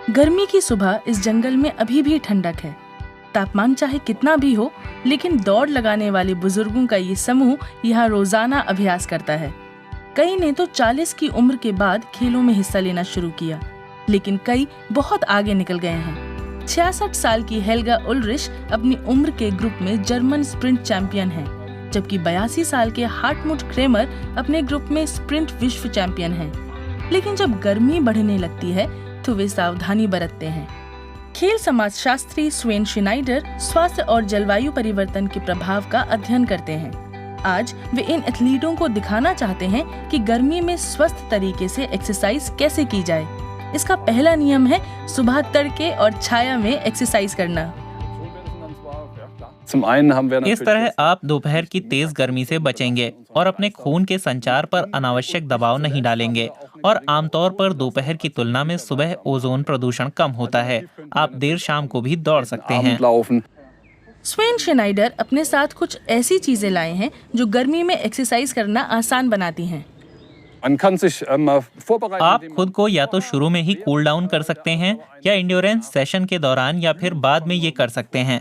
गर्मी की सुबह इस जंगल में अभी भी ठंडक है। तापमान चाहे कितना भी हो, लेकिन दौड़ लगाने वाले बुजुर्गों का ये समूह यहाँ रोजाना अभ्यास करता है। कई ने तो 40 की उम्र के बाद खेलों में हिस्सा लेना शुरू किया, लेकिन कई बहुत आगे निकल गए हैं। 66 साल की हेल्गा उल्रिश अपनी उम्र के ग्रुप में जर्मन स्प्रिंट चैंपियन हैं, जबकि 82 साल के हार्टमुट क्रेमर अपने ग्रुप में स्प्रिंट विश्व चैंपियन हैं। लेकिन जब गर्मी बढ़ने लगती है तो वे सावधानी बरतते हैं। खेल समाजशास्त्री स्वेन श्नाइडर स्वास्थ्य और जलवायु परिवर्तन के प्रभाव का अध्ययन करते हैं। आज वे इन एथलीटों को दिखाना चाहते हैं कि गर्मी में स्वस्थ तरीके से एक्सरसाइज कैसे की जाए। इसका पहला नियम है सुबह तड़के और छाया में एक्सरसाइज करना। इस तरह आप दोपहर की तेज गर्मी से बचेंगे और अपने खून के संचार पर अनावश्यक दबाव नहीं डालेंगे। और आमतौर पर दोपहर की तुलना में सुबह ओजोन प्रदूषण कम होता है। आप देर शाम को भी दौड़ सकते हैं। स्वेन श्नाइडर अपने साथ कुछ ऐसी चीजें लाए हैं जो गर्मी में एक्सरसाइज करना आसान बनाती हैं। आप खुद को या तो शुरू में ही कूल डाउन कर सकते हैं या इंड्योरेंस सेशन के दौरान या फिर बाद में ये कर सकते हैं।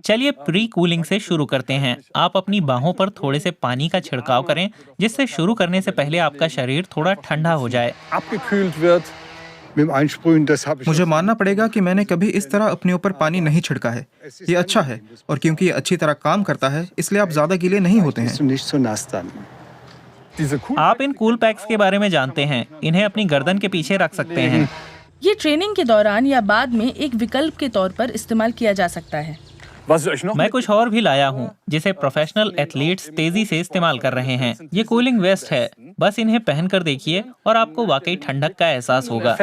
चलिए प्री कूलिंग से शुरू करते हैं। आप अपनी बाहों पर थोड़े से पानी का छिड़काव करें, जिससे शुरू करने से पहले आपका शरीर थोड़ा ठंडा हो जाए। मुझे मानना पड़ेगा कि मैंने कभी इस तरह अपने ऊपर पानी नहीं छिड़का है। ये अच्छा है, और क्योंकि ये अच्छी तरह काम करता है, इसलिए आप ज्यादा गीले नहीं होते हैं। आप इन कूल पैक्स के बारे में जानते हैं। इन्हें अपनी गर्दन के पीछे रख सकते हैं। ये ट्रेनिंग के दौरान या बाद में एक विकल्प के तौर पर इस्तेमाल किया जा सकता है। मैं कुछ और भी लाया हूँ, जिसे प्रोफेशनल एथलीट्स तेजी से इस्तेमाल कर रहे हैं। ये कूलिंग वेस्ट है। बस इन्हें पहनकर देखिए और आपको वाकई ठंडक का एहसास होगा।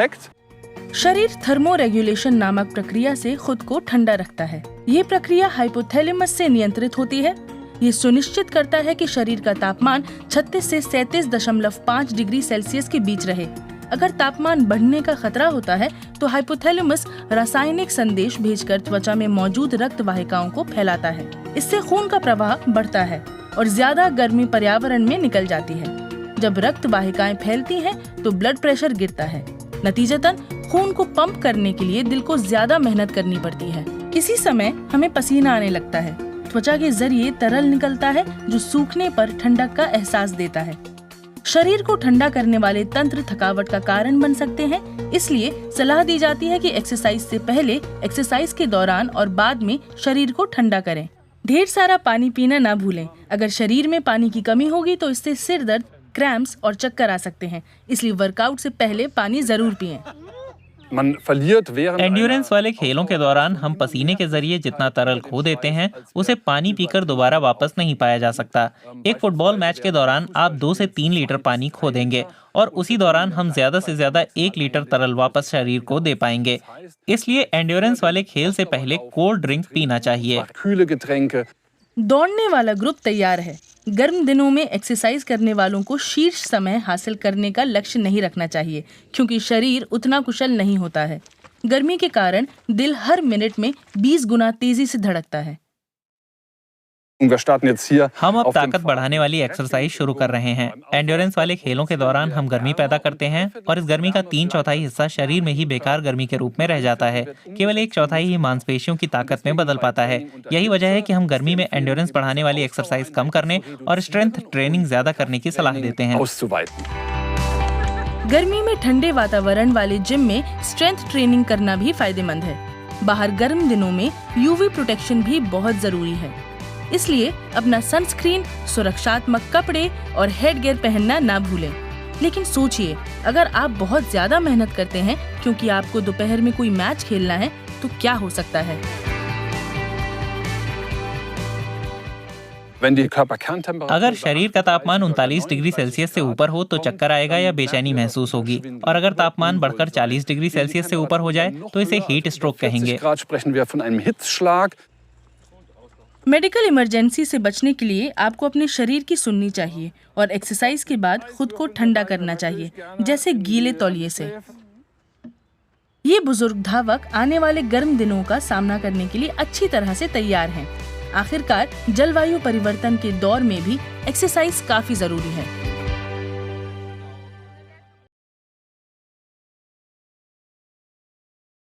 शरीर थर्मो रेगुलेशन नामक प्रक्रिया से खुद को ठंडा रखता है। ये प्रक्रिया हाइपोथैलेमस से नियंत्रित होती है। ये सुनिश्चित करता है कि शरीर का तापमान 36 से 37.5 डिग्री सेल्सियस के बीच रहे। अगर तापमान बढ़ने का खतरा होता है तो हाइपोथैलेमस रासायनिक संदेश भेजकर त्वचा में मौजूद रक्त वाहिकाओं को फैलाता है। इससे खून का प्रवाह बढ़ता है और ज्यादा गर्मी पर्यावरण में निकल जाती है। जब रक्त वाहिकाएं फैलती हैं तो ब्लड प्रेशर गिरता है। नतीजतन खून को पंप करने के लिए दिल को ज्यादा मेहनत करनी पड़ती है। किसी समय हमें पसीना आने लगता है। त्वचा के जरिए तरल निकलता है जो सूखने पर ठंडक का एहसास देता है। शरीर को ठंडा करने वाले तंत्र थकावट का कारण बन सकते हैं, इसलिए सलाह दी जाती है कि एक्सरसाइज से पहले, एक्सरसाइज के दौरान और बाद में शरीर को ठंडा करें। ढेर सारा पानी पीना ना भूलें। अगर शरीर में पानी की कमी होगी तो इससे सिर दर्द, क्रैम्प्स और चक्कर आ सकते हैं, इसलिए वर्कआउट से पहले पानी जरूर पिएं। एंड्योरेंस वाले खेलों के दौरान हम पसीने के जरिए जितना तरल खो देते हैं, उसे पानी पीकर दोबारा वापस नहीं पाया जा सकता। एक फुटबॉल मैच के दौरान आप 2 से 3 लीटर पानी खो देंगे और उसी दौरान हम ज्यादा से ज्यादा 1 लीटर तरल वापस शरीर को दे पाएंगे। इसलिए एंड्योरेंस वाले खेल से पहले कोल्ड ड्रिंक पीना चाहिए। दौड़ने वाला ग्रुप तैयार है। गर्म दिनों में एक्सरसाइज करने वालों को शीर्ष समय हासिल करने का लक्ष्य नहीं रखना चाहिए, क्योंकि शरीर उतना कुशल नहीं होता है। गर्मी के कारण दिल हर मिनट में 20 गुना तेजी से धड़कता है। हम अब ताकत बढ़ाने वाली एक्सरसाइज शुरू कर रहे हैं। एंड्योरेंस वाले खेलों के दौरान हम गर्मी पैदा करते हैं और इस गर्मी का 3/4 हिस्सा शरीर में ही बेकार गर्मी के रूप में रह जाता है। केवल 1/4 ही मांसपेशियों की ताकत में बदल पाता है। यही वजह है कि हम गर्मी में एंड्योरेंस बढ़ाने वाली एक्सरसाइज कम करने और स्ट्रेंथ ट्रेनिंग ज्यादा करने की सलाह देते हैं। गर्मी में ठंडे वातावरण वाले जिम में स्ट्रेंथ ट्रेनिंग करना भी फायदेमंद है। बाहर गर्म दिनों में यूवी प्रोटेक्शन भी बहुत जरूरी है, इसलिए अपना सनस्क्रीन, सुरक्षात्मक कपड़े और हेडगियर पहनना ना भूलें। लेकिन सोचिए, अगर आप बहुत ज्यादा मेहनत करते हैं क्योंकि आपको दोपहर में कोई मैच खेलना है, तो क्या हो सकता है? अगर शरीर का तापमान 39 डिग्री सेल्सियस से ऊपर हो तो चक्कर आएगा या बेचैनी महसूस होगी, और अगर तापमान बढ़कर 40 डिग्री सेल्सियस से ऊपर हो जाए तो इसे हीट स्ट्रोक कहेंगे। मेडिकल इमरजेंसी से बचने के लिए आपको अपने शरीर की सुननी चाहिए और एक्सरसाइज के बाद खुद को ठंडा करना चाहिए, जैसे गीले तौलिए से। ये बुजुर्ग धावक आने वाले गर्म दिनों का सामना करने के लिए अच्छी तरह से तैयार हैं। आखिरकार जलवायु परिवर्तन के दौर में भी एक्सरसाइज काफी जरूरी है।